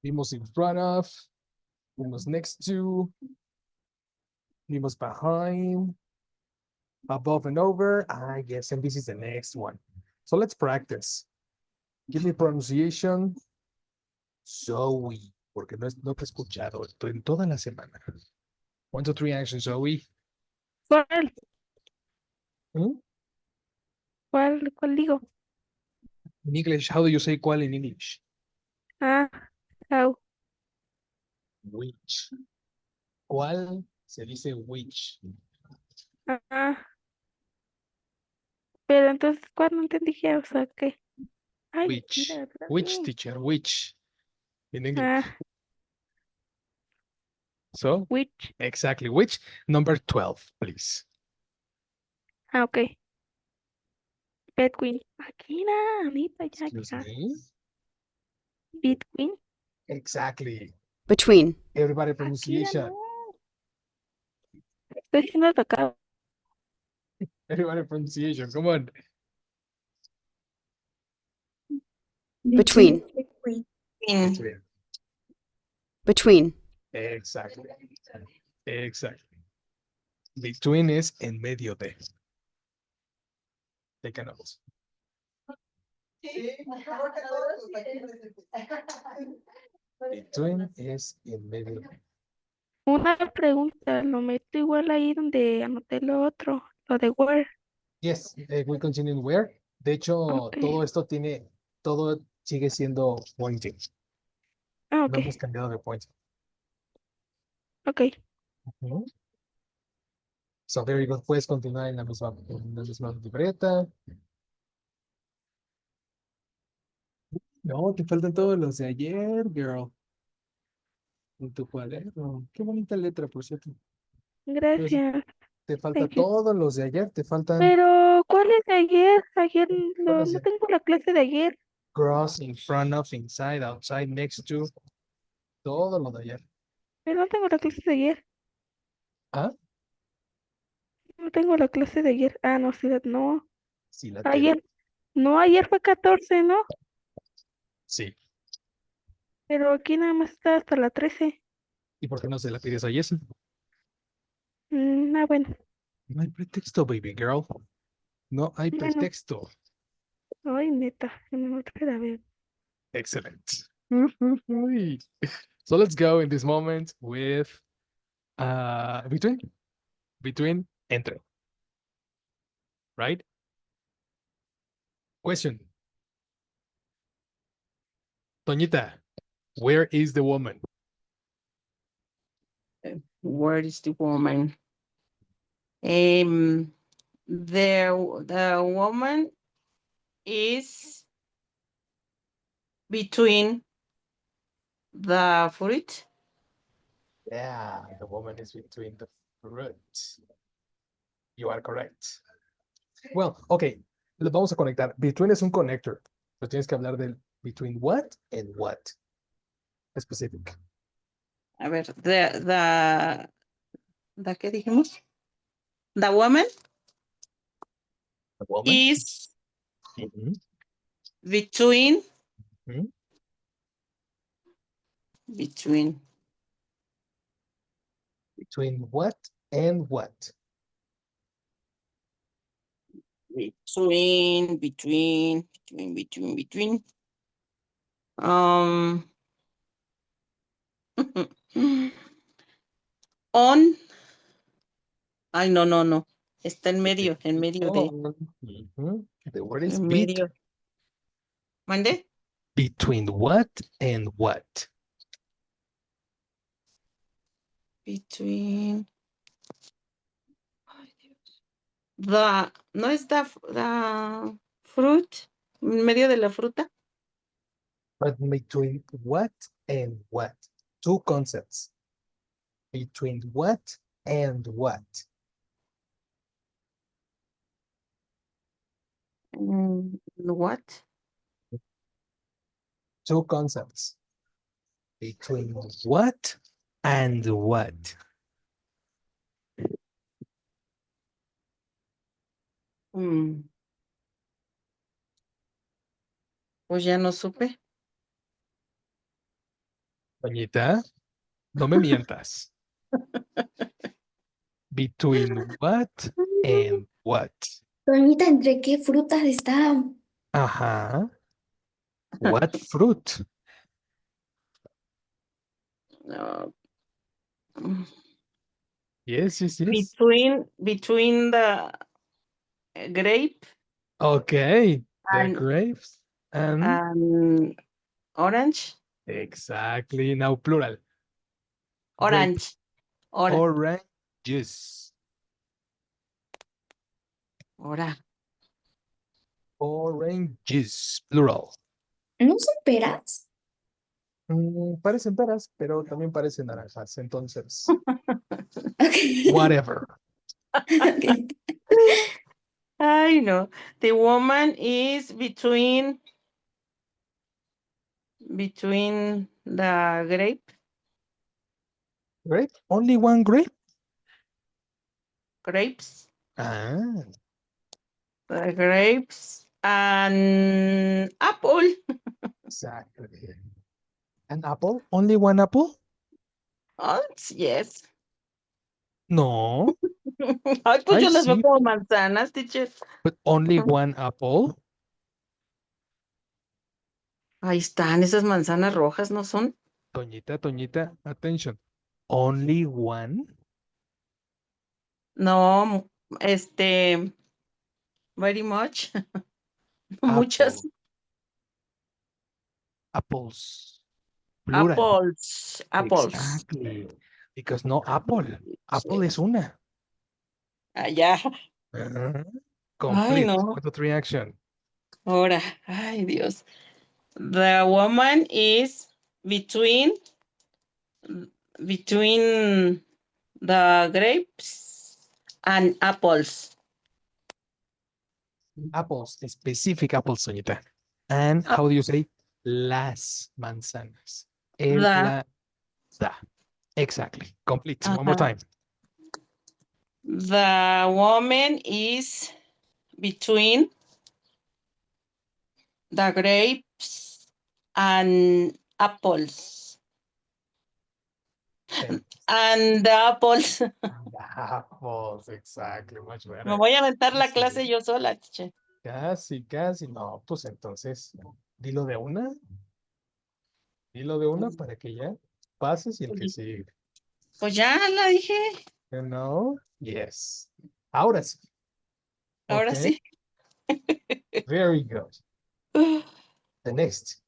Vimos in front of, vimos next to, vimos behind, above and over. I guess, and this is the next one. So let's practice. Give me pronunciation. Zoe, porque no te he escuchado en toda la semana. 1, 2, 3, action, Zoe. ¿Cuál? Hmm? ¿Cuál digo? In English, how do you say cuál in English? Ah, how. Which. ¿Cuál se dice which? Ah, pero entonces, ¿cuál no entendí qué? O sea, ¿qué? Ay, Which. mira, otra Which, vez. teacher, which? In English. Ah, So, which. exactly. Which? Number 12, please. Ah, ok. Between. Aquí, Anita, ya, Excuse ya. me. Between. Exactly. Between. Everybody Akira, pronunciation. no. Estoy siendo atacado. Everybody pronunciation. Come on. Between. Between. Between. Exactly. Exactly. Between es en medio de. Take a note. Between es en medio de. Una pregunta, lo meto igual ahí donde anoté lo otro, lo de where. Yes, we continue where. De hecho, Ok. todo sigue siendo pointing. Ah, No ok. hemos cambiado de pointing. Ok. Ujú. So very good. Puedes continuar en la misma libreta. No, te faltan todos los de ayer, girl. En tu cuaderno. Qué bonita letra, por cierto. Pero sí, Gracias. te falta Thank you. todos los de ayer. Te faltan Pero, ¿cuál es de ayer? Ayer todos los no de tengo la clase de ayer. cross, in front of, inside, outside, next to. Todo lo de ayer. Pero no tengo la clase de ayer. ¿Ah? No tengo la clase de ayer. Ah, no, sí, no. Sí, la tengo. Ayer. No, ayer fue 14, ¿no? Sí. Pero aquí nada más está hasta la 13. ¿Y por qué no se la pides a Jess? Bueno. No hay pretexto, baby girl. No hay Bueno. pretexto. Ay, neta. No, espera, a ver. Excellent. So let's go in this moment with between entre. Right? Question. Toñita, where is the woman? Where is the woman? The woman is between the fruit. Yeah, the woman is between the fruit. You are correct. Well, okay, lo vamos a conectar. Between es un connector. Pero tienes que hablar del between what and what. Specific. A ver, ¿the qué dijimos? The woman The woman is Mhm. between Mhm. between Between what and what? between. On. Ay, no. Está en medio de. Mhm. The word is En medio. ¿Mande? between what and what? Between. Ay, Dios. ¿No es the fruit? En medio de la fruta. But between what and what? Two concepts. Between what and what? What? Two concepts. Between what and what? Pues ya no supe. Toñita, no me mientas. Between what and what? Toñita, ¿entre qué frutas está? Ajá. What fruit? No, Yes, yes, yes. between the grape Okay. The and grapes and orange. exactly. Now plural. Grape. Orange. Ora, Oranges. ora. Oranges. Plural. ¿No son peras? Parecen peras, pero también parecen naranjas. Entonces, Ok. whatever. Ok. Ay, no. The woman is between the grape, Grape. Only one grape. grapes, Ah, the grapes and apple. exactly. An apple. Only one apple. Oh, yes. No, Ay, pues I yo las veo see. como manzanas, teacher. But only one apple. Ahí están, esas manzanas rojas, ¿no son? Toñita, Toñita, attention. Only one. No, very much. Muchas Apple. Apples. Plural. apples. Exactly. Because no apple. Apple es una. Allá. Uh-huh. Ay, Complete. no. 1, 2, 3 action. Ahora, ay, Dios. The woman is between the grapes and apples. Apples. Specific apples, Toñita. And how do you say las manzanas? El, The, la, da. Exactly. Complete. One more ajá. time. The woman is between the grapes and apples. Thanks. And the apples. Apples. Exactly. Much Me better. voy a aventar la Sí. clase yo sola, teacher. Casi, casi. No, pues entonces, dilo de una. Dilo de una para que ya pases y el que sigue. Pues ya la dije. You know? Yes. Ahora sí. Ahora Okay. sí. Very good. The next.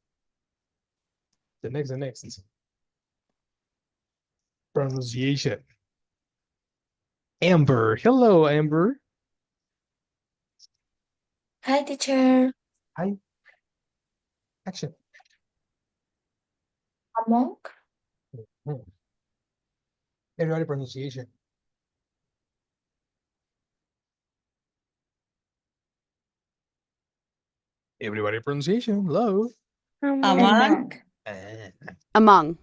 The next. Pronunciation. Amber. Hello, Amber. Hi, teacher. Hi. Action. Among. Hmm. Everybody pronunciation. Everybody pronunciation. Hello. Among. Ah, Among.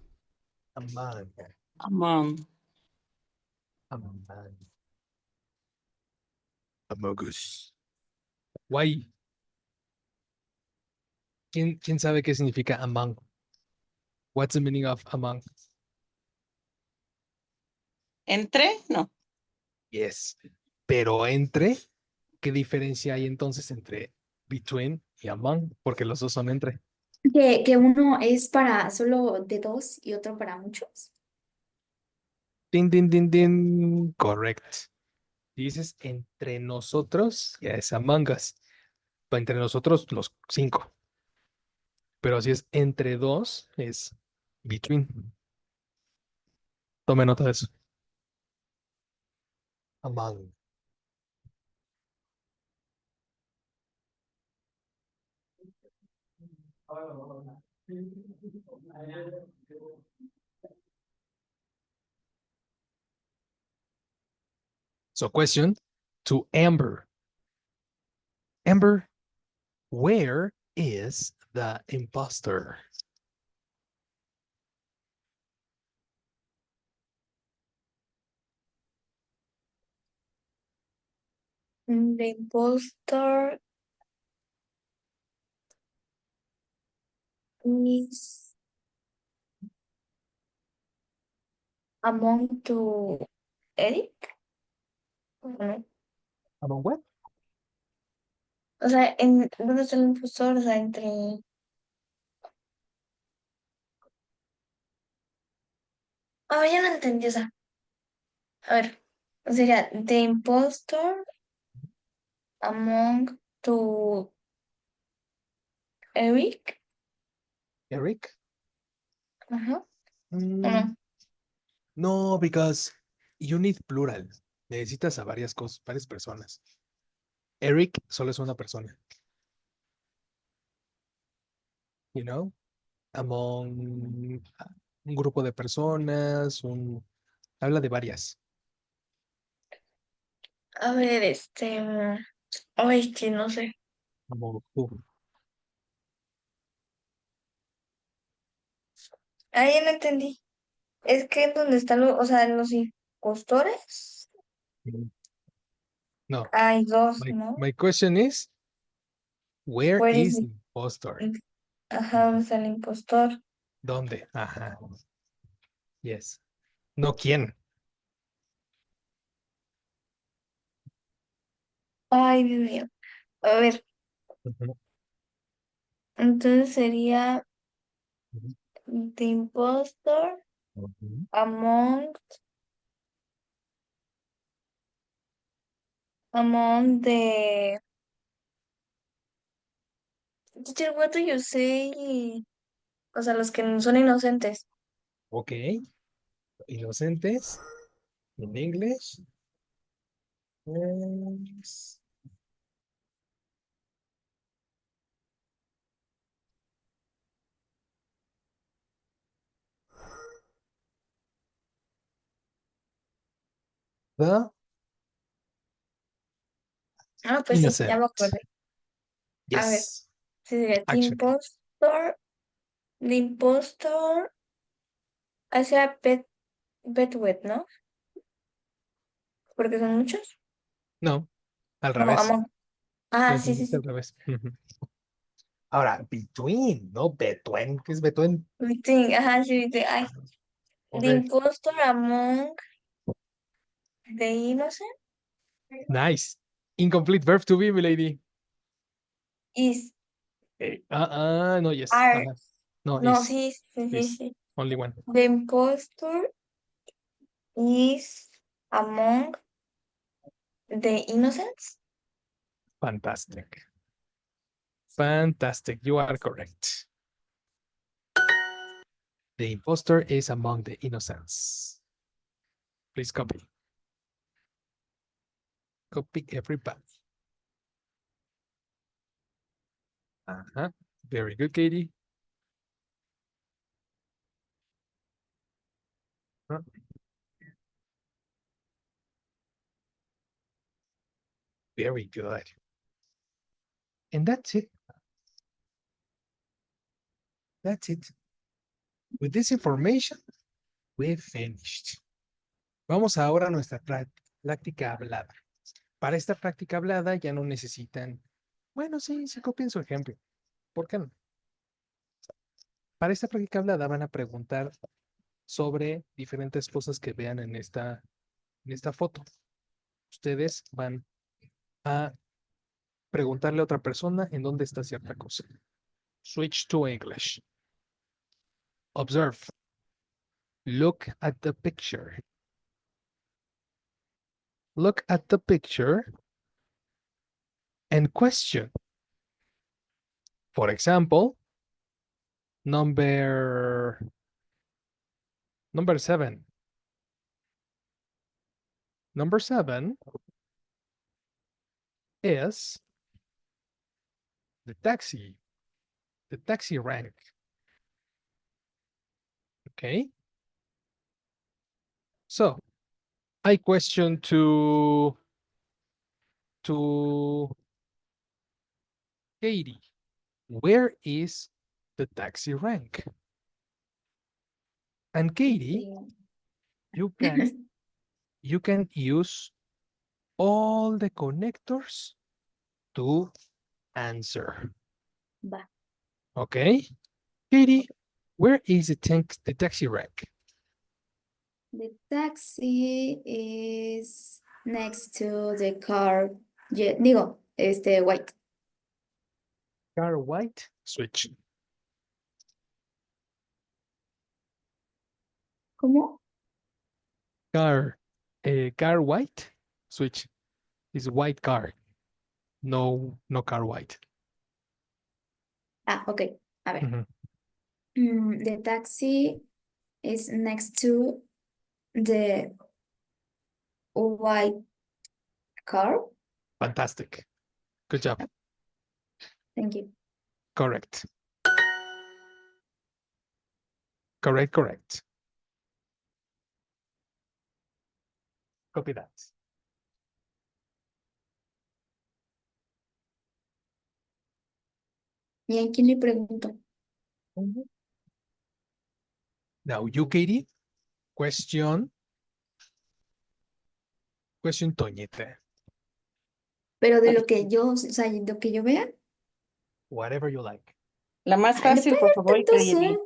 among. Among. Among. Amogus. Why? ¿Quién sabe qué significa among? What's the meaning of among? ¿Entre? No. Yes. Pero entre, ¿qué diferencia hay entonces entre between y among? Porque los dos son entre. Que uno es para solo de dos y otro para muchos. Din, din, din, din. Correct. Dices entre nosotros, ya es among us. Pero entre nosotros, los 5. Pero si es entre dos, es between. Tome nota de eso. Among. So question to Amber. Amber, where is the imposter? The impostor is among to Eric. ¿O no? ¿Among what? O sea, ¿dónde está el impostor? O sea, entre. Ah, ya no entendí, o sea. A ver, sería the impostor among to Eric. Eric? Ajá. ¿O Mm, no? no, because you need plural. Necesitas a varias cosas, varias personas. Eric solo es una persona. You know? Among un grupo de personas, habla de varias. A ver, ay, que no sé. Among who. Ah, ya no entendí. Es que donde están o sea, los impostores, Mm, no, hay dos, ¿no? my question is, where Where is is the the, impostor? ajá, ¿dónde está el impostor? ¿Dónde? Ajá. Yes. No, ¿quién? Ay, Dios mío. A ver, Ujú, entonces sería ujú, the impostor ujú. among the teacher, what do you say? O sea, los que no son inocentes. Ok. Inocentes. In English. Yes. The Ah, pues sí, ya innocent. me acordé. A ver, Yes. sí sería Actually. the impostor hacia Betwet, ¿no? Porque son muchos. No, al No, revés. among. Lo Ah, sí, sí, entendiste al sí. revés. Ujú. Ahora, between, no between. ¿Qué es between? Between, ajá, sí, ay, Ok. the impostor among the innocent Nice. Incomplete verb to be, my lady. is No, yes. are. Ajá. No, No, is. sí, sí, sí, Is. sí. Only one. The impostor is among the innocents. Fantastic. Fantastic. You are correct. The imposter is among the innocents. Please copy. Copy everybody. Uh-huh. Very good, Katie. Huh. Very good. And that's it. That's it. With this information, we've finished. Vamos ahora a nuestra práctica hablada. Para esta práctica hablada ya no necesitan, bueno, sí, se copien su ejemplo. ¿Por qué no? Para esta práctica hablada van a preguntar sobre diferentes cosas que vean en esta foto. Ustedes van a preguntarle a otra persona en dónde está cierta cosa. Switch to English. Observe. Look at the picture. Look at the picture and question. For example, number 7. Number 7 is the taxi rank. Okay. So I question to Katie, where is the taxi rank? And Katie, you can use all the connectors to answer. Va. Okay. Katie, where is the taxi rank? The taxi is next to the car. Digo, white. Car white, switch. ¿Cómo? Car, car white, switch. Is white car. No, no car white. Ah, ok. A ver. Ujú. The taxi is next to the white car. Fantastic. Good job. Thank you. Correct. Correct. Copy that. ¿Y a quién le pregunto? Now you, Katie. Question Toñita. Pero de lo que yo, o sea, de lo que yo vea. Whatever you like. La más Ay, ¿le fácil, puedes por dar favor, tanto Katie. zoom?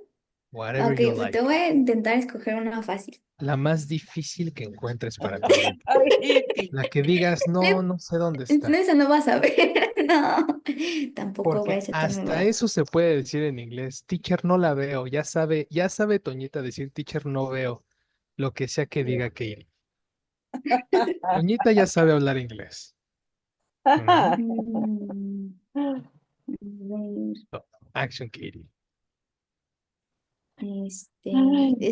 Whatever Ok, you pues like. te voy a intentar escoger una fácil. La más difícil que encuentres para ti ahorita. Ay, La que digas, no sé dónde está. Esa no vas a ver. No, tampoco voy a Porque ser tan hasta malvada. eso se puede decir en inglés. Teacher, no la veo. Ya sabe Toñita decir teacher, no veo. Lo que sea que diga Katie. Toñita ya sabe hablar inglés. Mm, a ver, Action, Katie. es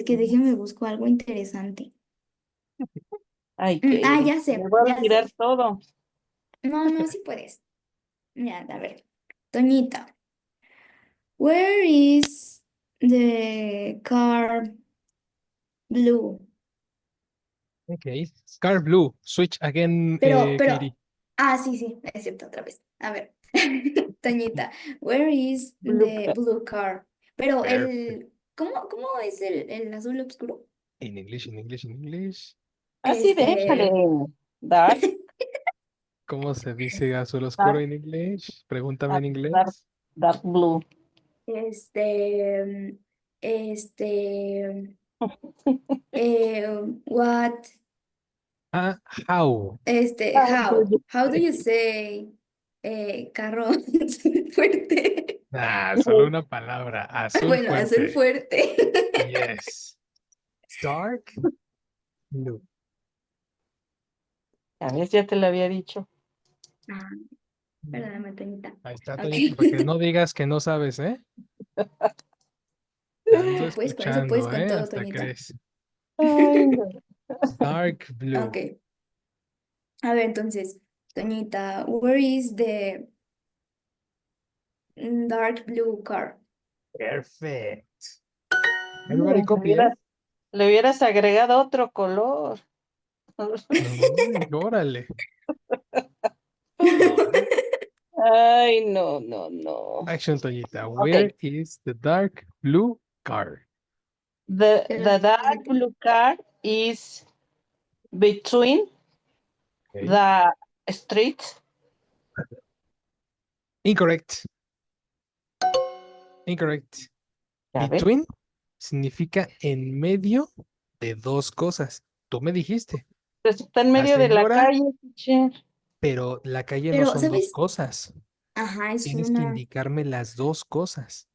que déjeme busco algo interesante. Ay, Ya sé, me voy a ya sé. olvidar todo. No, sí puedes. Ya, a ver. Toñita, where is the car blue? Okay. Car blue. Switch again, Pero, Katie. sí, es cierto, otra vez. A ver, Toñita, where is Blue the car. blue car? Pero Perfect. ¿cómo es el azul oscuro? In English. Así, déjale. Dark, ¿Cómo se dice azul oscuro dark, en inglés? Pregúntame dark, en dark, inglés. dark blue. Este, what, Ah, how. how do you say, carro azul fuerte? Ah, solo una palabra. Azul Bueno, azul fuerte. fuerte. Yes. Dark blue. A ver, ya te lo había dicho. Ah, perdóname, Toñita. Ahí está, Ok. Toñita, para que no digas que no sabes, ¿eh? Te ando Con eso puedes escuchando, con ¿eh? todo, Hasta Toñita. crees. Ay, no. Dark blue. Ok. A ver, entonces, Toñita, where is the dark blue car? Perfect. Everybody Le copy, ¿eh? le hubieras agregado otro color. Uy, órale. Ay, no. Action, Toñita. Where is the dark blue car? The Te lo dark dije. blue car is between Okay. the streets. Incorrect. A ver, Between significa en medio de dos cosas. Tú me dijiste, pues está en la medio de la señora, calle, teacher. pero la calle no Pero, son dos ¿sabes? cosas. Ajá, es Tienes que una. indicarme las dos cosas.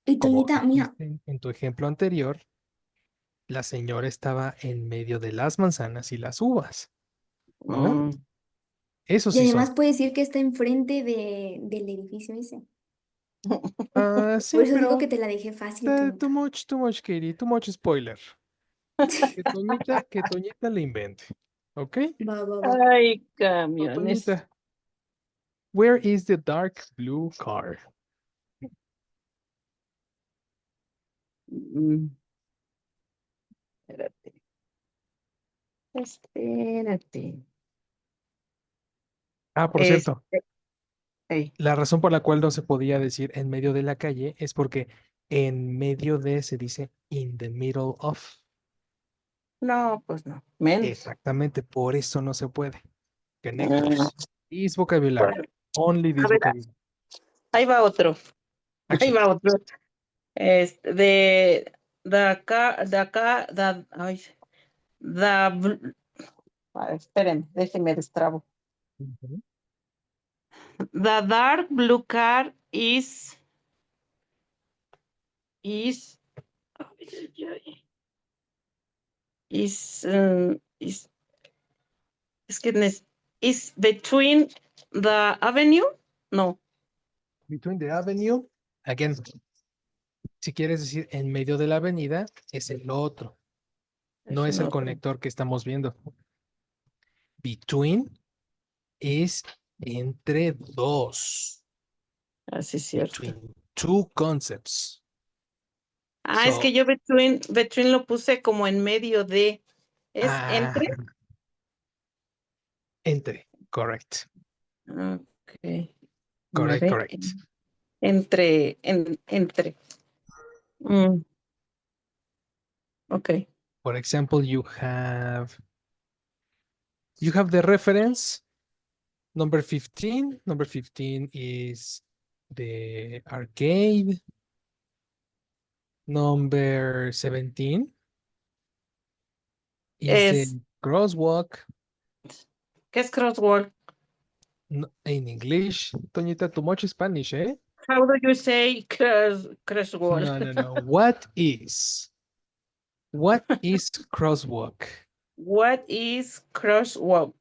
Y Como Toñita, mira, dijiste en tu ejemplo anterior, la señora estaba en medio de las manzanas y las uvas, ¿no? Mm, Eso y sí además son. puede decir que está enfrente del edificio ese. Ah, Por sí, eso digo que pero te la dejé fácil, Toñita. too much, Katie, too much spoiler. Que Toñita le invente. ¿Ok? Va. Ay, So, camiones. Toñita, where is the dark blue car? Mm, espérate. Espérate. Ah, por cierto, Ey, la razón por la cual no se podía decir en medio de la calle es porque en medio de se dice in the middle of. no, pues no. Menos. Exactamente, por eso no se puede. Mm, Connectors. This vocabulary. Only a this ver, vocabulary. ahí va otro. Ahí Action. va otro. De ay, esperen, déjenme destrabo. Ujú. The dark blue car is is is es que is between the avenue? No. Between the avenue. Again, si quieres decir en medio de la avenida, es el otro. No es el otro. conector que estamos viendo. Between es entre dos. Así es cierto. Between two concepts. Es que So, yo between lo puse como en medio de. ¿Es entre? Entre, correct. Ok. Correct, 9 correct. entre. Mm, ok. For example, you have the reference number 15. Number 15 is the arcade. Number 17 is the Es, crosswalk. ¿qué es crosswalk? In English, Toñita, too much Spanish, eh? How do you say crosswalk? No. What is crosswalk? What is crosswalk?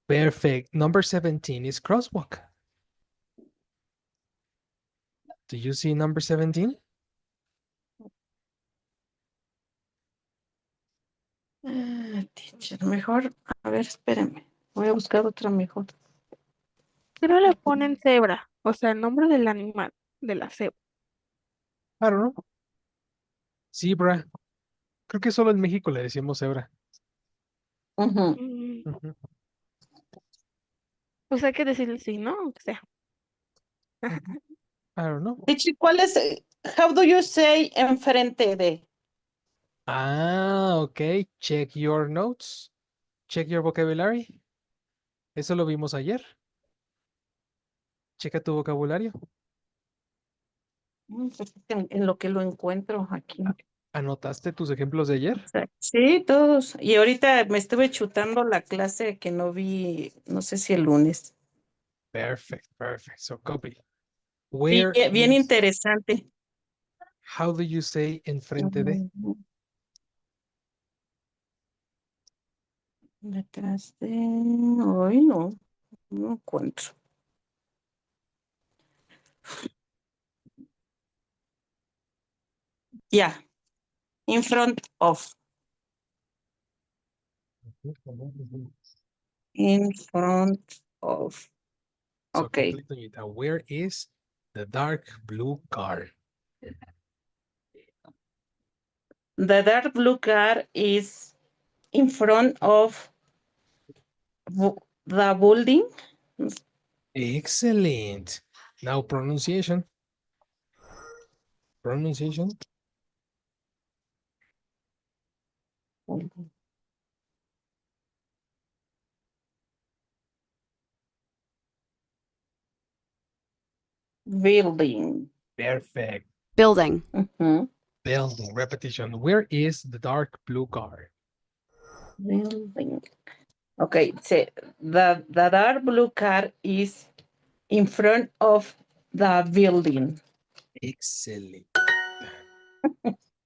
Perfect. Number 17 is crosswalk. Do you see number 17? Teacher, mejor, a ver, espérame. Voy a buscar otra mejor. Pero le ponen cebra, o sea, el nombre del animal, de la cebra. I don't know. Zebra. Creo que solo en México le decimos cebra. Ujú. Ujú. Pues hay que decirle sí, ¿no? O sea, I don't know. Teacher, ¿cuál es? How do you say enfrente de? Ok. Check your notes. Check your vocabulary. Eso lo vimos ayer. Checa tu vocabulario. Pues es que en lo que lo encuentro aquí. ¿Anotaste tus ejemplos de ayer? O sea, sí, todos. Y ahorita me estuve chutando la clase que no vi, no sé si el lunes. Perfect. So copy. Sí, Where bien is, interesante. how do you say enfrente de? Ujú. Detrás de. Hoy no encuentro. Ya, in front of. In front of. So Okay. complete, Toñita. Where is the dark blue car? The dark blue car is in front of the building. Excellent. Now pronunciation. Pronunciation. Building. Perfect. Building. Ujú. Building. Repetition. Where is the dark blue car? Building. Okay, so the dark blue car is in front of the building. Excellent.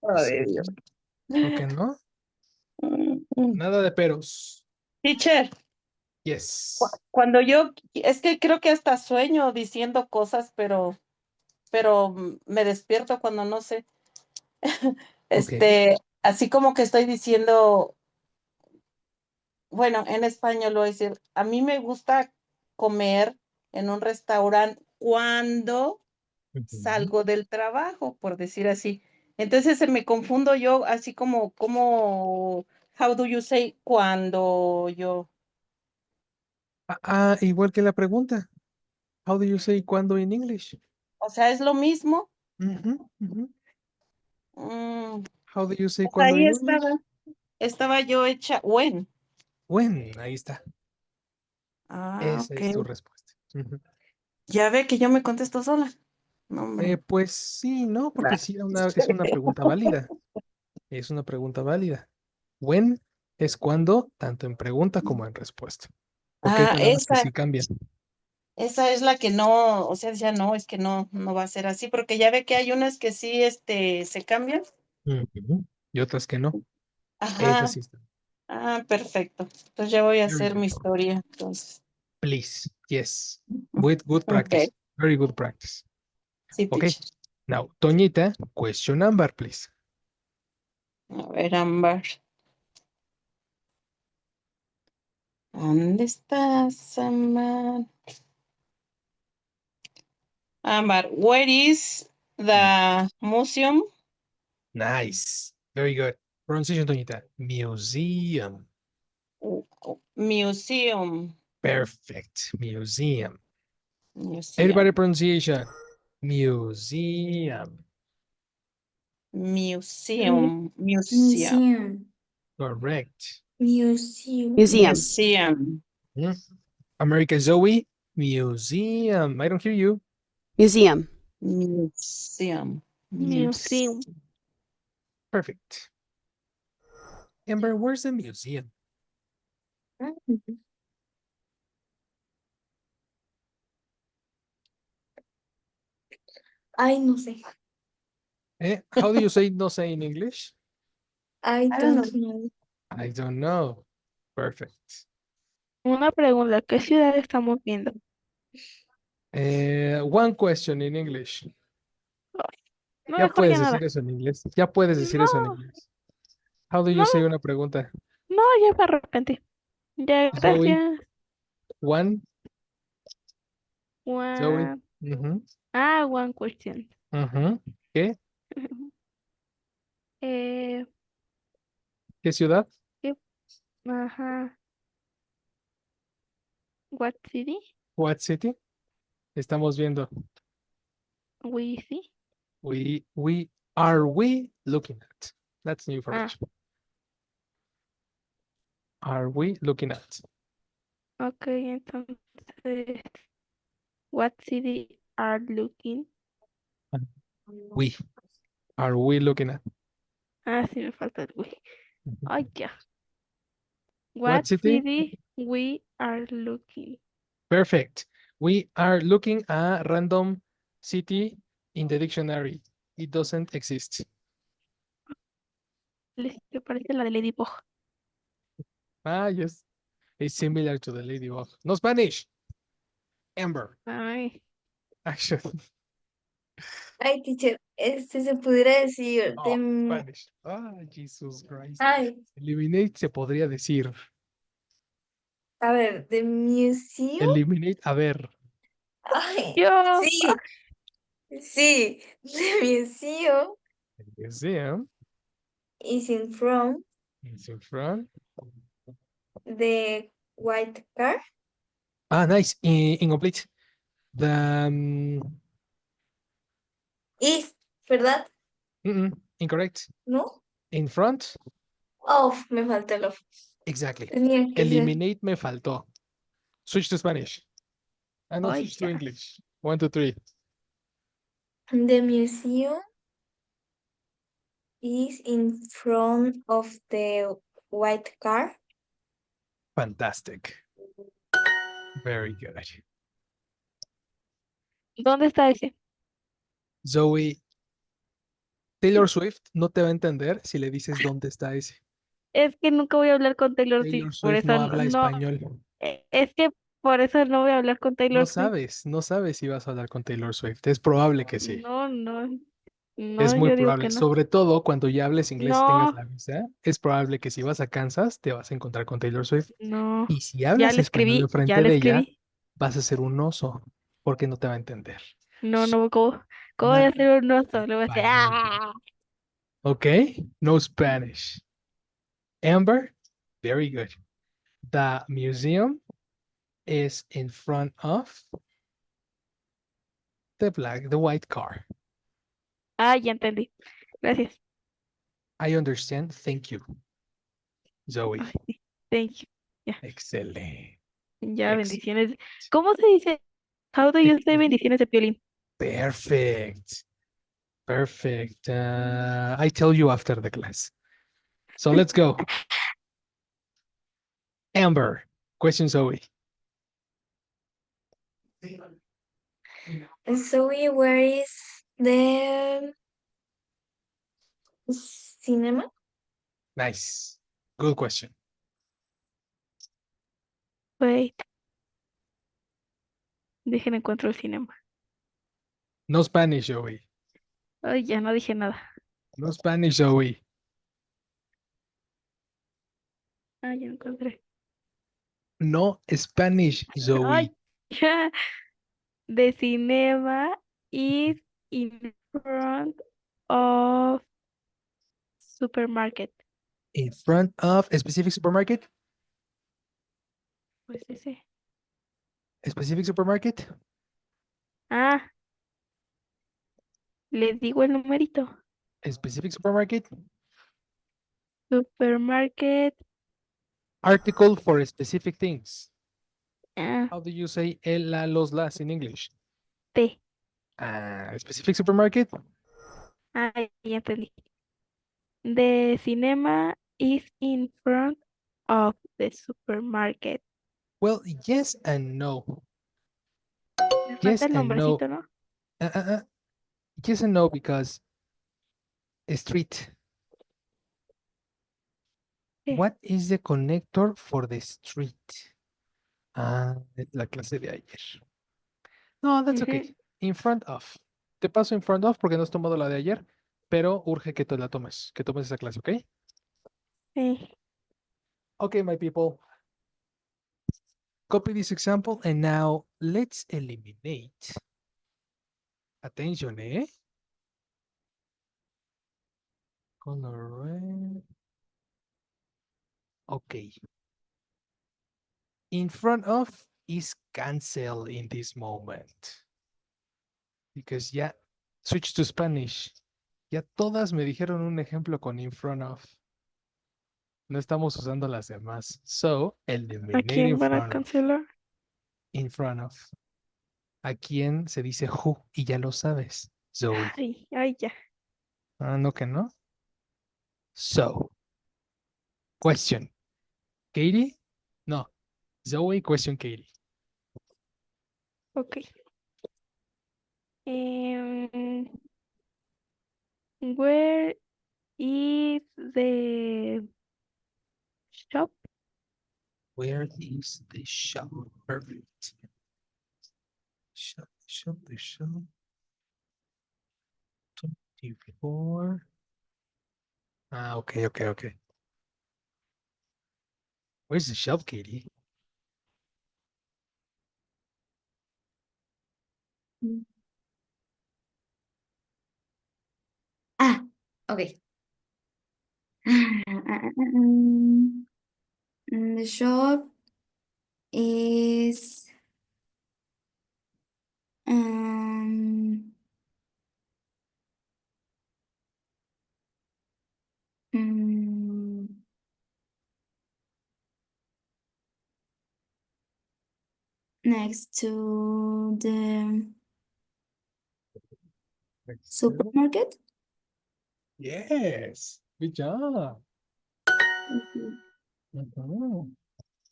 Ay, Dios. Ok, ¿no? Mm. Nada de peros. Teacher, Yes. cuando yo, es que creo que hasta sueño diciendo cosas, pero me despierto cuando no sé. Ok. Así como que estoy diciendo, bueno, en español lo voy a decir, a mí me gusta comer en un restaurante cuando salgo del trabajo, por decir así. Entonces se me confundo yo, así como, how do you say cuando yo, Igual que la pregunta. How do you say cuando in English? o sea, es lo mismo. Ujú, ujú. Mm, How do you say pues cuando ahí in English? estaba yo hecha, when. When. Ahí está. Esa Ok. es tu respuesta. Ujú. Ya ve que yo me contesto sola. No, hombre. Pues sí, ¿no? Porque sí es una pregunta válida. Es una pregunta válida. When es cuando, tanto en pregunta como en respuesta. Porque hay Ah, palabras que sí cambian. esa es la que no, o sea, decía, no, es que no va a ser así, porque ya ve que hay unas que sí, se cambian. Ujú. Y otras que no. Ajá. Esas sí están. Ah, perfecto. Entonces ya voy a Very hacer good. mi historia, entonces. Please. Yes. With good practice. Ok, Very good practice. sí, Okay. teacher. Now, Toñita, question number, please. A ver, Ámbar. ¿Dónde estás, Ámbar? Ámbar, where is the museum? Nice. Very good. Pronunciation, Toñita. Museum. Museum. Perfect. Museum. Museum. Everybody pronunciation. Museum. Museum. Museum. Museum. Correct. Museum. Museum. Museum. Hmm? America Zoe. Museum. I don't hear you. Museum. Museum. Museum. Perfect. Amber, where's the museum? Ay, no sé. How do you say no say in English? I don't don't know. I don't know. Perfect. Una pregunta, ¿qué ciudad estamos viendo? One question in English. No, Ya mejor ya puedes decir nada. eso en inglés. Ya puedes decir eso en No, inglés. How do you no, say una pregunta? no, ya me arrepentí. Ya, Zoe, gracias. one. Zoe. One, Ujú, one question. ujú. ¿Qué? Eh, ¿Qué ciudad? ¿qué? Ajá. What city? What city? Estamos viendo. We see. We are we looking at? That's new information. Are we looking at? Ok, entonces, what city are looking? We. Are we looking at? Ah, sí, me falta el we. Ujú. Ay, ya. What What city? city we are looking? Perfect. We are looking at random city in the dictionary. It doesn't exist. Que parece la de Ladybug. Ah, yes. It's similar to the ladybug. No Spanish. Amber. Ay, Action. Ay, teacher, se pudiera decir Oh, Spanish. Ah, Jesus Christ. Ay, Eliminate se podría decir. a ver, the museum. Eliminate, a ver. Ay, yo. sí, sí, the museum Museum is in front is in front. the white car. Ah, nice. Incomplete. The Is, ¿verdad? incorrect. ¿No? In front. Off, me falta el off. Exactly. Tenía que ser. Eliminate me faltó. Switch to Spanish. And now Ay, switch to ya. English. 1, 2, 3. The museum is in front of the white car. Fantastic. Very good. ¿Dónde está ese? Zoe, Taylor Swift no te va a entender si le dices dónde está ese. Es que nunca voy a hablar con Taylor Swift, Taylor por Swift eso no habla español. es que por eso no voy a hablar con Taylor Swift. No sabes si vas a hablar con Taylor Swift. Es probable que sí. No, Es muy yo digo probable. que no. Sobre todo cuando ya hables inglés y tengas No, la visa, es probable que si vas a Kansas te vas a encontrar con Taylor Swift. no, Y si ya hablas le español escribí, enfrente de ella, vas a ser un oso porque no te va a entender. No, ¿cómo voy a Nada hacer un oso? Le voy a hacer, español. ¡ah! Ok, no Spanish. Amber, very good. The museum is in front of the white car. Ah, ya entendí. Gracias. I understand. Thank you, Zoe. Ay, sí, thank you. Excelente. Ya, Excellent. bendiciones. ¿Cómo se dice? How do you say bendiciones de Piolín? Perfect. Perfect. I tell you after the class. So let's go. Amber, question Zoe. Zoe, where is the cinema? Nice. Good question. Wait. Dejen encuentro el cinema. No Spanish, Zoe. Ay, ya no dije nada. No Spanish, Zoe. Ah, ya encontré. No Spanish, Zoe. Ay, ya. The cinema is in front of supermarket. In front of a specific supermarket? Pues ese. A specific supermarket? Ah, les digo el numerito. A specific supermarket? Supermarket. Article for specific things. Ah, How do you say el, la, los, las in English? T. Specific supermarket? Ah, ya entendí. The cinema is in front of the supermarket. Well, yes and no. Me Yes falta el and no. nombrecito, ¿no? Yes and no because street. Sí. What is the connector for the street? Es la clase de ayer. No, that's okay. Ujú. In front of. Te paso in front of porque no has tomado la de ayer, pero urge que te la tomes, que tomes esa clase, ¿ok? Sí. Okay, my people. Copy this example and now let's eliminate. Attention, eh? Color red. Okay. In front of is cancel in this moment. Because ya switch to Spanish. Ya todas me dijeron un ejemplo con in front of. No estamos usando las demás. So, ¿A eliminate quién in van a front of. cancelar? In front of. ¿A quién se dice who? Y ya lo sabes. Zoe. Ay, ay, ya. No que no. So, question. Katie? No. Zoe, question Katie. Ok. Em, where is the shop? Where is the shop? Perfect. Shop. 24. Okay. Where's the shop, Katie? Ah, ok. Mm, The shop is um, mm, next to the supermarket. Yes. Good job. Mhm.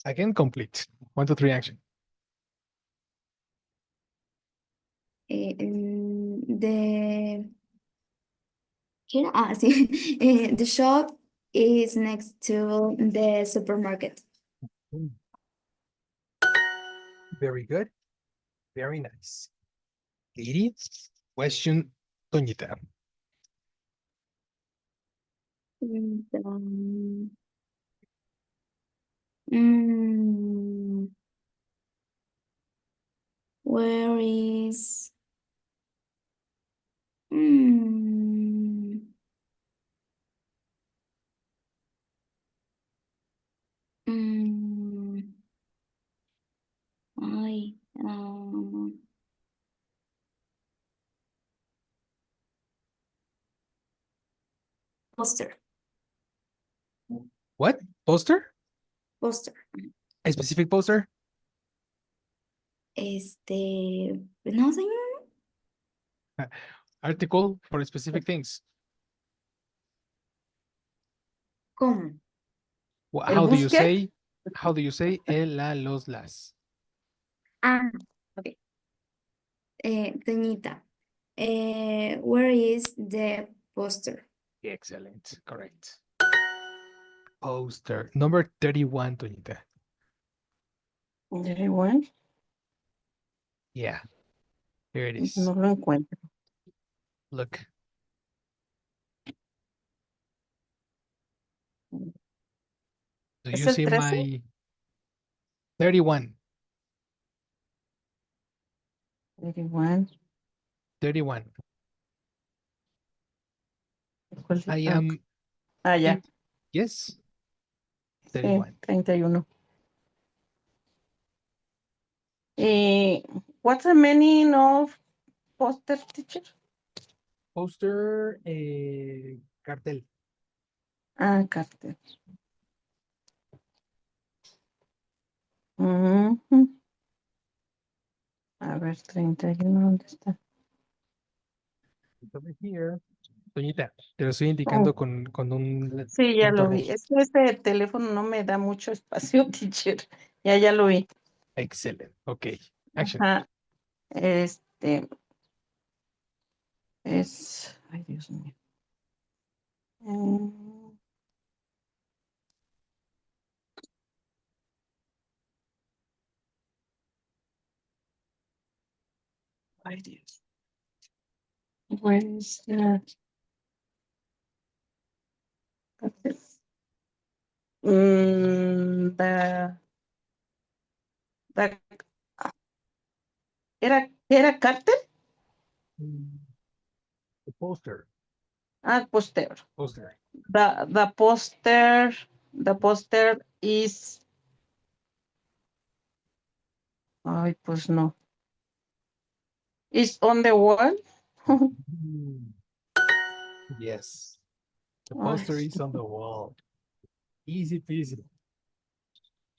Again, complete. 1, 2, 3, action. Sí. The shop is next to the supermarket. Very good. Very nice. Katie, question, Toñita. Um, mm, where is mm, mm, ay, poster, What? Poster? poster. A specific poster? No, señor. Article for specific things. ¿Cómo? ¿El How do you busque? say? How do you say el, la, los, las? Ah, ok. Toñita, where is the poster? Excellent. Correct. Poster. Number 31, Toñita. Very well. Yeah. Here it is. No lo encuentro. Look. Do ¿Es you el see 13? my 31? 31. 31. ¿Cuál es? I Ah, am ya. in- yes. Sí, 31. 31. What's the meaning of poster, teacher? Poster, cartel. Ah, cartel. Ujú. A ver, 31, ¿dónde está? It's over here. Toñita, te lo estoy indicando Oh, con un sí, ya punto lo vi. rojo. Es que este teléfono no me da mucho espacio, teacher. Ya lo vi. Excellent. Okay. Action. Ajá. Ay, Dios mío. Ay, Dios. Where is the... the... ¿Era cartel? The poster. Ah, poster. Poster. The poster is... Ay, pues no. Is on the wall. Mm. Yes. The Ay, poster is on the wall. Easy peasy.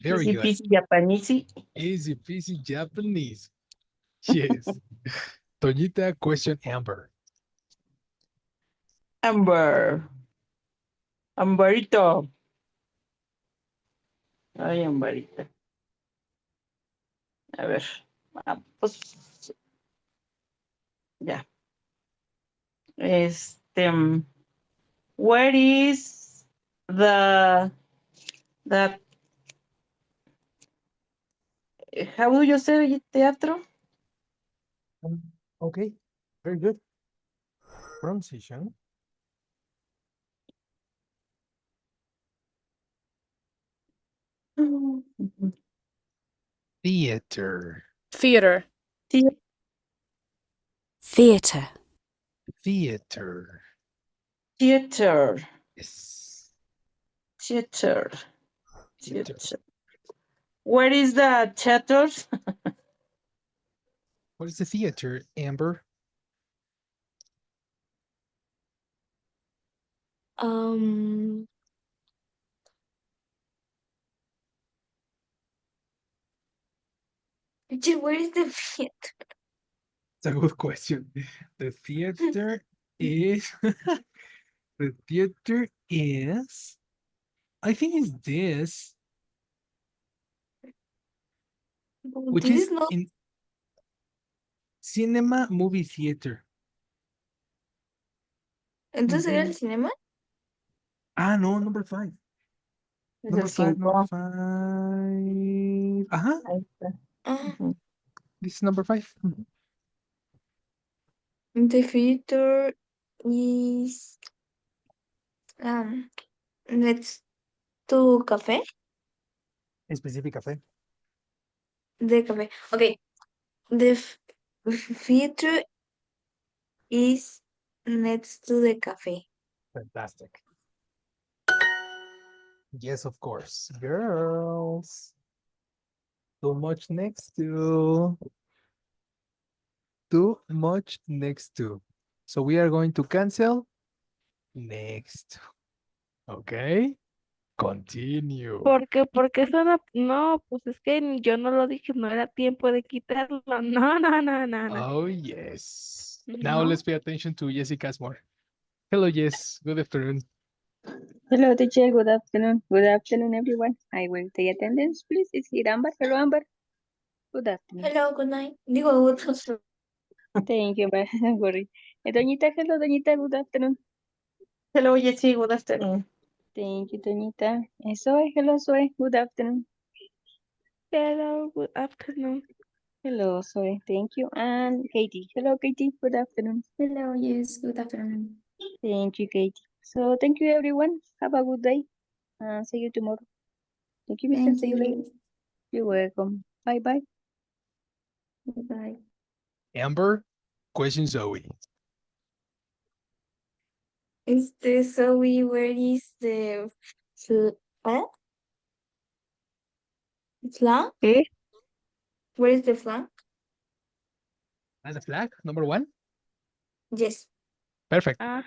Very easy good. peasy Japanese. Easy peasy Japanese. Yes. Toñita, question Amber. Amberito. Ay, Amberita. A ver. Pues. Ya. Where is the how do you say teatro? Okay. Very good. Pronunciation. Theater. Theater. Theatre. Theater. Theater. Yes. Theater. Theater. Theater. Where is the theater? What is the theater, Amber? Teacher, where is the theater? It's a good question. The theater is the theater is I think it's this, which This is is not in cinema movie theater. entonces era el cinema. Ah, no, number 5. Es Number el 5, number 5. 5. Uh-huh. Ahí está. Ah, Ujú. This is number 5. the theater is next to cafe. Specific café. The cafe. Okay. The theater is next to the cafe. Fantastic. Yes, of course. Girls. Too much next to. Too much next to. So we are going to cancel next. Okay. Continue. Porque eso no, pues es que yo no lo dije, no era tiempo de quitarlo. No, no, no, no, no. Oh, yes. Now No. let's pay attention to Jessica's more. Hello, Jess. Good afternoon. Hello, teacher. Good afternoon. Good afternoon, everyone. I will take attendance, please. Is here Amber? Hello, Amber. Good afternoon. Hello, good night. Digo, good afternoon. Thank you, Amber. Don't worry. Doñita, hello, Doñita. Good afternoon. Hello, Jessie, good afternoon. Thank you, Doñita. Zoe, hello, Zoe. Good afternoon. Hello, good afternoon. Hello, Zoe. Thank you. And Katie. Hello, Katie. Good afternoon. Hello, yes, good afternoon. Thank you, Katie. So thank you, everyone. Have a good day. And see you tomorrow. Thank you, Mr. Thank See you later. you. You're welcome. Bye-bye. Bye. Amber, question Zoe. Zoe, where is the flag? Flag? ¿Qué? Where is the flag? That's the flag, number 1. Yes. Perfect. Ah.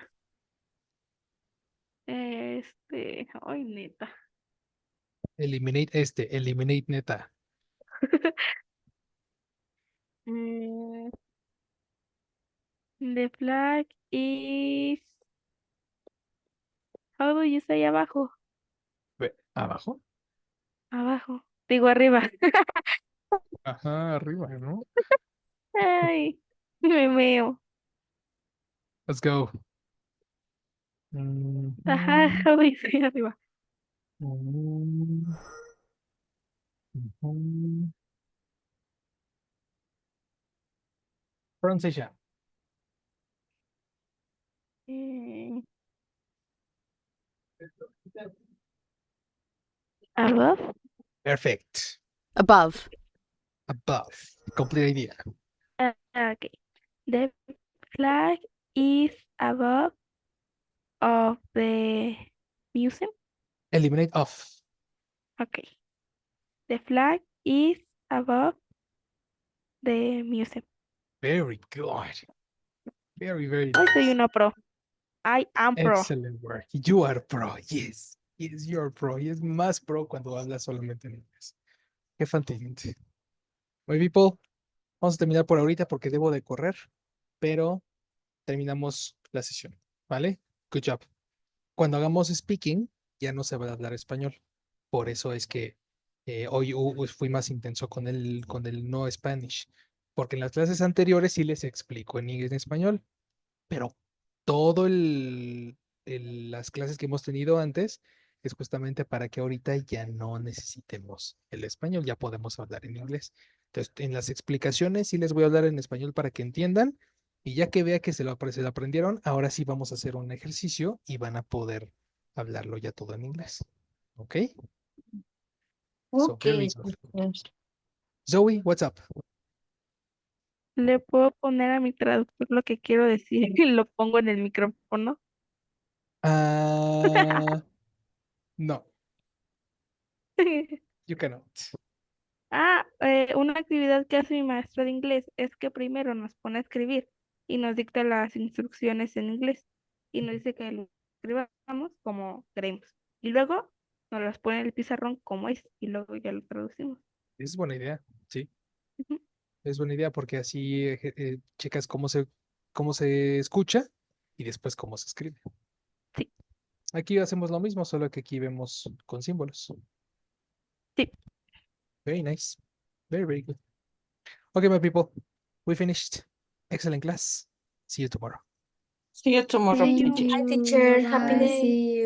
Ay, neta. Eliminate neta. Mm, The flag is. How do you say abajo? Abajo. Abajo. Digo arriba. Ajá, arriba, ¿no? Ay, me meo. Let's go. Ajá, Mhm, how do you say arriba? mhm, mhm. Pronunciation. Eh, Above? Perfect. Above. Above. Complete idea. Okay. The flag is above of the museum. Eliminate off. Okay. The flag is above the museum. Very good. Very, very Hoy soy nice. una pro. I am pro. Excellent work. You are pro. Yes. Yes, you are pro. Y es más pro cuando hablas solamente en inglés. Qué fantástico. My people, vamos a terminar por ahorita porque debo de correr, pero terminamos la sesión, ¿vale? Good job. Cuando hagamos speaking, ya no se va a hablar español. Por eso es que hoy fui más intenso con el no Spanish, porque en las clases anteriores sí les explico en español, pero todo las clases que hemos tenido antes es justamente para que ahorita ya no necesitemos el español, ya podemos hablar en inglés. Entonces, en las explicaciones sí les voy a hablar en español para que entiendan y ya que vea que se lo aprendieron, ahora sí vamos a hacer un ejercicio y van a poder hablarlo ya todo en inglés. ¿Ok? So, very Okay. good. Zoe, what's up? Le puedo poner a mi traductor lo que quiero decir y lo pongo en el micrófono. Ah, no, you cannot. Una actividad que hace mi maestra de inglés es que primero nos pone a escribir y nos dicta las instrucciones en inglés y nos dice que lo escribamos como queremos. Y luego nos las pone en el pizarrón como es y luego ya lo traducimos. Es buena idea, sí. Ujú. Es buena idea porque así checas cómo se escucha y después cómo se escribe. Sí. Aquí hacemos lo mismo, solo que aquí vemos con símbolos. Sí. Very nice. Very, very good. Okay, my people, we finished. Excellent class. See you tomorrow. See you tomorrow, Thank you. teacher. Hi, you. teacher. Happy Bye-bye. day. See you.